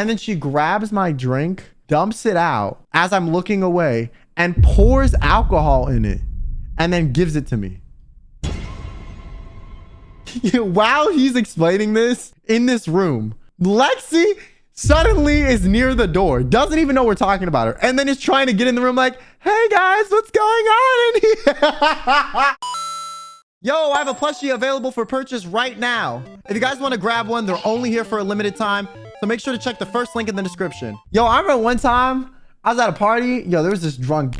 And then she grabs my drink, dumps it out as I'm looking away, and pours alcohol in it, and then gives it to me. While he's explaining this in this room, Lexi suddenly is near the door, doesn't even know we're talking about her, and then is trying to get in the room like, hey guys, what's going on in here? Yo, I have a plushie available for purchase right now. If you guys want to grab one, they're only here for a limited time, so make sure to check the first link in the description. Yo, I remember one time I was at a party. Yo, there was this drunk.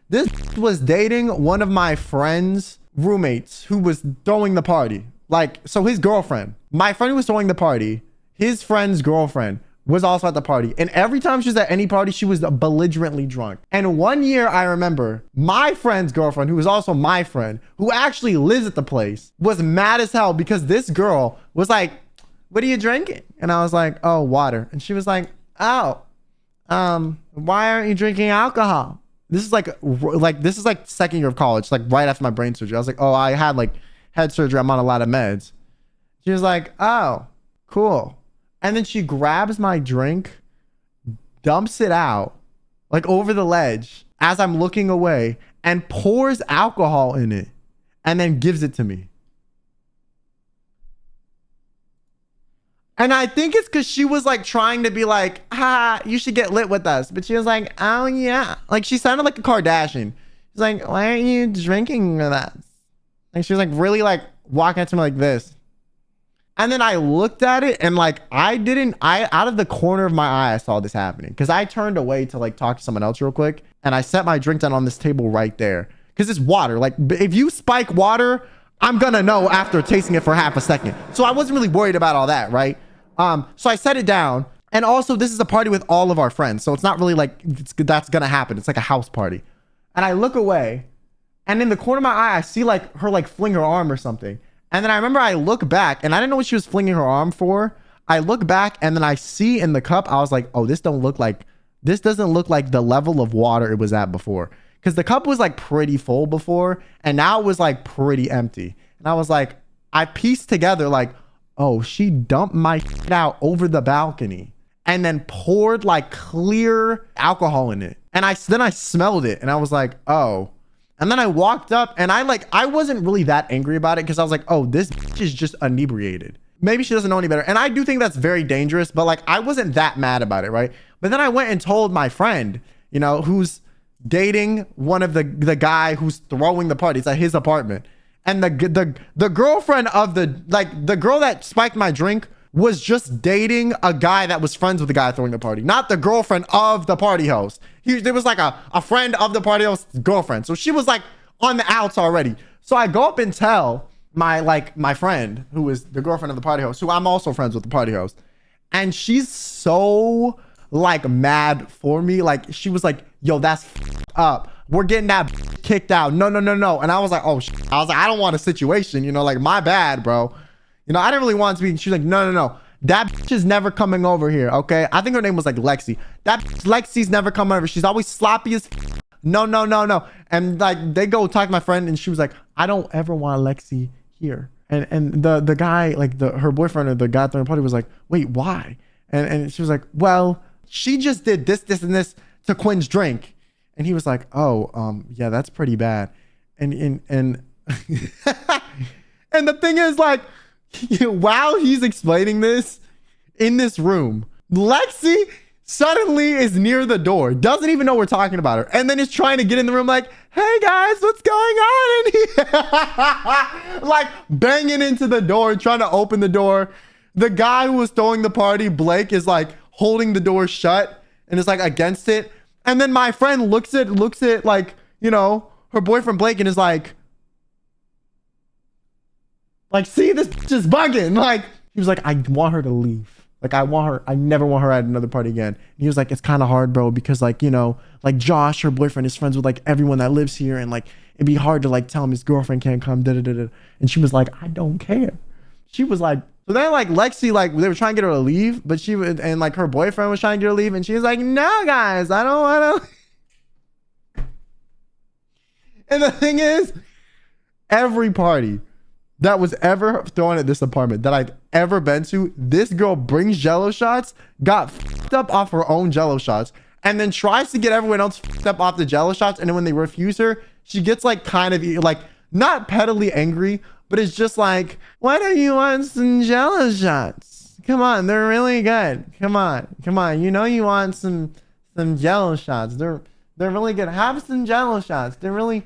This was dating one of my friend's roommates who was throwing the party. Like, so his girlfriend, my friend who was throwing the party, his friend's girlfriend was also at the party. And every time she was at any party, she was belligerently drunk. And one year I remember my friend's girlfriend, who was also my friend, who actually lives at the place, was mad as hell because this girl was like, what are you drinking? And I was like, oh, water. And she was like, oh, why aren't you drinking alcohol? This is like second year of college, like right after my brain surgery. I was like, oh, I had like head surgery. I'm on a lot of meds. She was like, oh, cool. And then she grabs my drink, dumps it out like over the ledge as I'm looking away, and pours alcohol in it, and then gives it to me. And I think it's because she was like trying to be like, you should get lit with us. But she was like, oh yeah. Like she sounded like a Kardashian. She's like, why aren't you drinking with us? And she was like really like walking at me like this. And then I looked at it and like, out of the corner of my eye, I saw this happening. Because I turned away to like talk to someone else real quick. And I set my drink down on this table right there. Because it's water. Like if you spike water, I'm gonna know after tasting it for half a second. So I wasn't really worried about all that, right? So I set it down. And also this is a party with all of our friends. So it's not really like that's gonna happen. It's like a house party. And I look away, and in the corner of my eye, I see like her like fling her arm or something. And then I remember I look back, and I didn't know what she was flinging her arm for. I look back, and then I see in the cup, I was like, oh, this doesn't look like the level of water it was at before. Because the cup was like pretty full before, and now it was like pretty empty. And I was like, I pieced together like, oh, she dumped my shit out over the balcony and then poured like clear alcohol in it. And then I smelled it, and I was like, oh. And then I walked up, and I wasn't really that angry about it because I was like, oh, this bitch is just inebriated. Maybe she doesn't know any better. And I do think that's very dangerous, but like, I wasn't that mad about it, right? But then I went and told my friend, you know, who's dating one of the guy who's throwing the party. It's at his apartment. And the girlfriend of the girl that spiked my drink was just dating a guy that was friends with the guy throwing the party, not the girlfriend of the party host. There was like a friend of the party host's girlfriend. So she was like on the outs already. So I go up and tell my friend who is the girlfriend of the party host, who I'm also friends with the party host. And she's so like mad for me. Like she was like, yo, that's up. We're getting that kicked out. No. And I was like, oh, I was like, I don't want a situation, you know, like my bad, bro. You know, I didn't really want it to be. She's like, no. That bitch is never coming over here, okay? I think her name was like Lexi. Lexi's never coming over. She's always sloppy as no. And like they go talk to my friend, and she was like, I don't ever want Lexi here. And the guy, like her boyfriend or the guy throwing the party was like, wait, why? And she was like, well, she just did this, and this to Quinn's drink. And he was like, oh, yeah, that's pretty bad. And and the thing is, like, while he's explaining this in this room, Lexi suddenly is near the door, doesn't even know we're talking about her, and then is trying to get in the room like, hey guys, what's going on in here? Like banging into the door, trying to open the door. The guy who was throwing the party, Blake, is like holding the door shut and is like against it. And then my friend looks at like, you know, her boyfriend Blake, and is like, see, this bitch is bugging. Like, he was like, I want her to leave. Like, I never want her at another party again. And he was like, it's kind of hard, bro, because like, you know, like Josh, her boyfriend, is friends with like everyone that lives here. And like, it'd be hard to like tell him his girlfriend can't come. And she was like, I don't care. She was like, so then like Lexi, like they were trying to get her to leave, but she would, and like her boyfriend was trying to get her to leave. And she was like, no, guys, I don't want to. And the thing is, every party that was ever thrown at this apartment that I've ever been to, this girl brings Jello shots, got up off her own jello shots and then tries to get everyone else fucked up off the jello shots. And then when they refuse her, she gets like kind of like not pettily angry, but it's just like, why don't you want some jello shots? Come on, they're really good. Come on. You know you want some jello shots. They're really good. Have some jello shots. They're really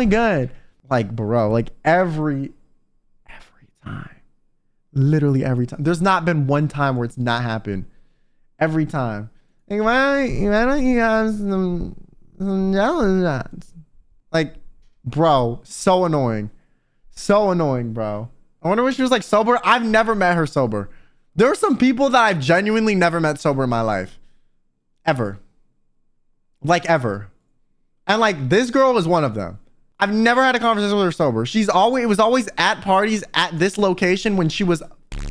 good. Like, bro, like every time. Literally every time. There's not been one time where it's not happened. Every time. Like, why don't you have some jello shots? Like, bro, so annoying. So annoying, bro. I wonder when she was like sober. I've never met her sober. There are some people that I've genuinely never met sober in my life. Ever. Like, ever. And like, this girl is one of them. I've never had a conversation with her sober. It was always at parties at this location when she was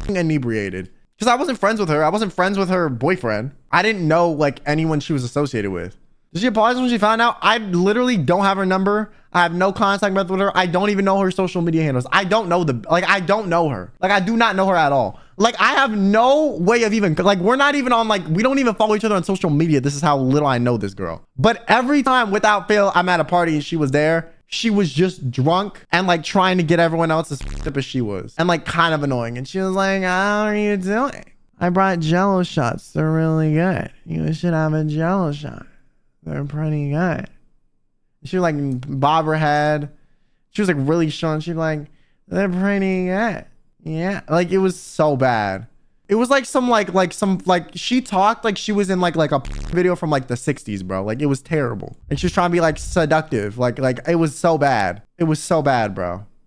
inebriated. Because I wasn't friends with her. I wasn't friends with her boyfriend. I didn't know like anyone she was associated with. Did she apologize when she found out? I literally don't have her number. I have no contact with her. I don't even know her social media handles. I don't know I don't know her. Like, I do not know her at all. Like, I have no way of even, like, we're not even on, like, we don't even follow each other on social media. This is how little I know this girl. But every time without fail, I'm at a party and she was there. She was just drunk and like trying to get everyone else as f***ed up as she was. And like kind of annoying. And she was like, how are you doing? I brought jello shots. They're really good. You should have a jello shot. They're pretty good. She was like bob her head. She was like really showing. She was like, they're pretty good. Yeah. Like, it was so bad. It was like she talked like she was in like a video from like the 60s, bro. Like, it was terrible. And she was trying to be like seductive. Like it was so bad. It was so bad, bro.